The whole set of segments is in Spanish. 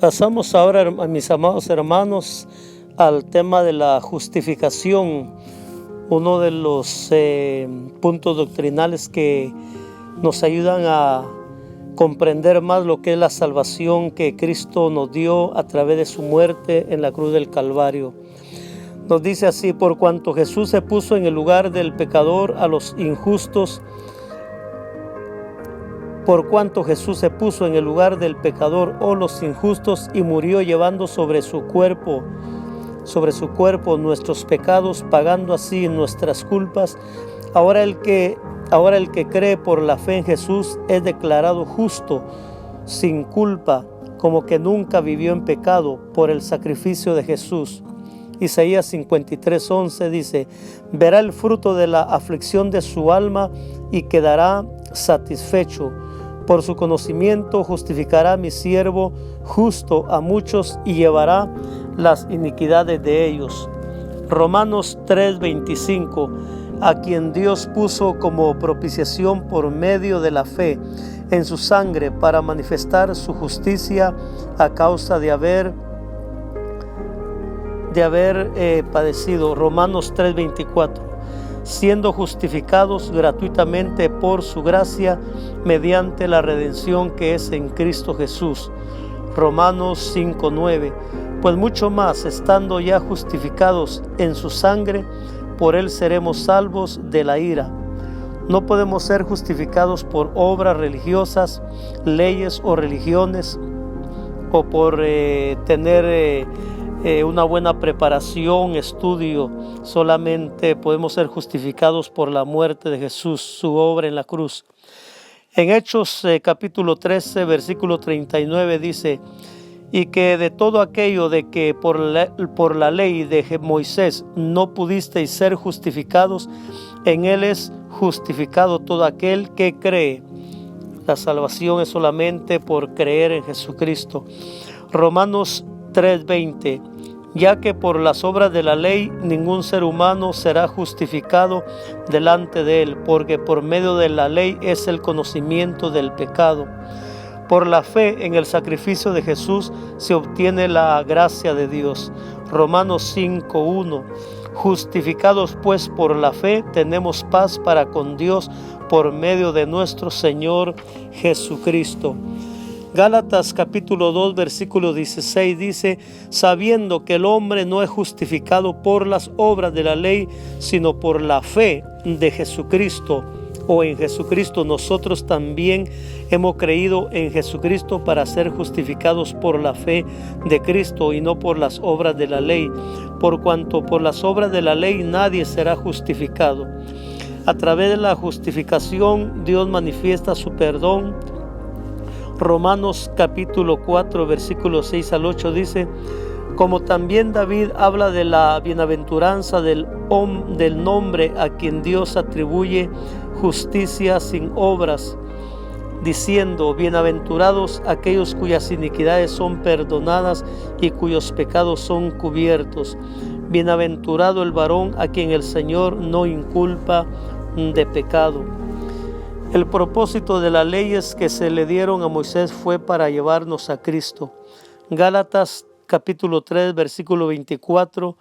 Pasamos ahora, mis amados hermanos, al tema de la justificación, uno de los puntos doctrinales que nos ayudan a comprender más lo que es la salvación que Cristo nos dio a través de su muerte en la cruz del Calvario. Nos dice así: por cuanto Jesús se puso en el lugar del pecador a los injustos, por cuanto Jesús se puso en el lugar del pecador o los injustos y murió llevando sobre su cuerpo nuestros pecados, pagando así nuestras culpas. Ahora el que cree por la fe en Jesús es declarado justo, sin culpa, como que nunca vivió en pecado por el sacrificio de Jesús. Isaías 53:11 dice: verá el fruto de la aflicción de su alma y quedará satisfecho. Por su conocimiento justificará mi siervo justo a muchos y llevará las iniquidades de ellos. Romanos 3:25: a quien Dios puso como propiciación por medio de la fe en su sangre para manifestar su justicia a causa de haber padecido. Romanos 3:24: siendo justificados gratuitamente por su gracia mediante la redención que es en Cristo Jesús. Romanos 5:9: pues mucho más, estando ya justificados en su sangre, por él seremos salvos de la ira. No podemos ser justificados por obras religiosas, leyes o religiones, o por tener una buena preparación, estudio. Solamente podemos ser justificados por la muerte de Jesús, su obra en la cruz. En Hechos capítulo 13, versículo 39 dice: y que de todo aquello de que por la ley de Moisés no pudisteis ser justificados, en él es justificado todo aquel que cree. La salvación es solamente por creer en Jesucristo. Romanos 3:20: ya que por las obras de la ley ningún ser humano será justificado delante de él, porque por medio de la ley es el conocimiento del pecado. Por la fe en el sacrificio de Jesús se obtiene la gracia de Dios. Romanos 5:1: justificados pues por la fe tenemos paz para con Dios por medio de nuestro Señor Jesucristo. Gálatas capítulo 2 versículo 16 dice: sabiendo que el hombre no es justificado por las obras de la ley, sino por la fe de Jesucristo, o en Jesucristo. Nosotros también hemos creído en Jesucristo para ser justificados por la fe de Cristo y no por las obras de la ley, por cuanto por las obras de la ley nadie será justificado. A través de la justificación Dios manifiesta su perdón. Romanos capítulo 4 versículos 6 al 8 dice: como también David habla de la bienaventuranza del nombre a quien Dios atribuye justicia sin obras, diciendo: bienaventurados aquellos cuyas iniquidades son perdonadas y cuyos pecados son cubiertos. Bienaventurado el varón a quien el Señor no inculpa de pecado. El propósito de las leyes que se le dieron a Moisés fue para llevarnos a Cristo. Gálatas capítulo 3 versículo 24: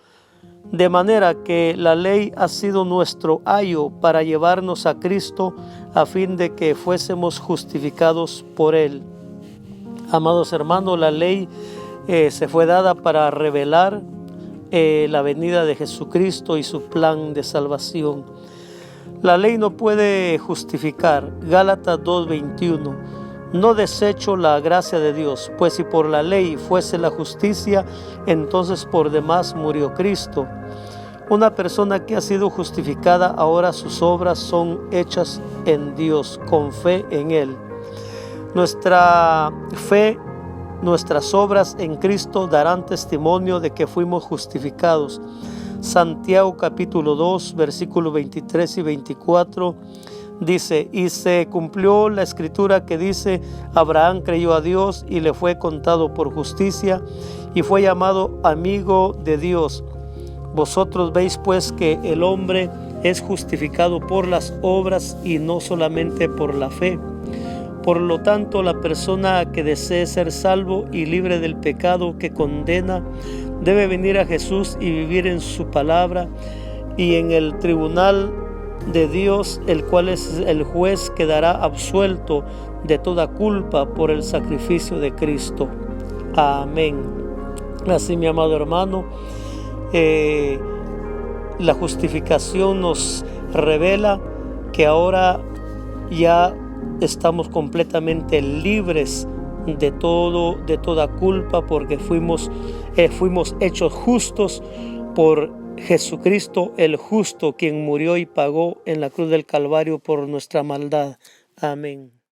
de manera que la ley ha sido nuestro ayo para llevarnos a Cristo, a fin de que fuésemos justificados por él. Amados hermanos, la ley se fue dada para revelar la venida de Jesucristo y su plan de salvación. La ley no puede justificar. Gálatas 2:21: no desecho la gracia de Dios, pues si por la ley fuese la justicia, entonces por demás murió Cristo. Una persona que ha sido justificada, ahora sus obras son hechas en Dios, con fe en Él. Nuestra fe, nuestras obras en Cristo darán testimonio de que fuimos justificados. Santiago capítulo 2 versículos 23 y 24 dice: y se cumplió la escritura que dice: Abraham creyó a Dios y le fue contado por justicia y fue llamado amigo de Dios. Vosotros veis pues que el hombre es justificado por las obras y no solamente por la fe. Por lo tanto, la persona que desee ser salvo y libre del pecado que condena debe venir a Jesús y vivir en su palabra y en el tribunal de Dios, el cual es el juez, quedará absuelto de toda culpa por el sacrificio de Cristo. Amén. Así, mi amado hermano, la justificación nos revela que ahora ya estamos completamente libres de toda culpa, porque fuimos hechos justos por Jesucristo el justo, quien murió y pagó en la cruz del Calvario por nuestra maldad. Amén.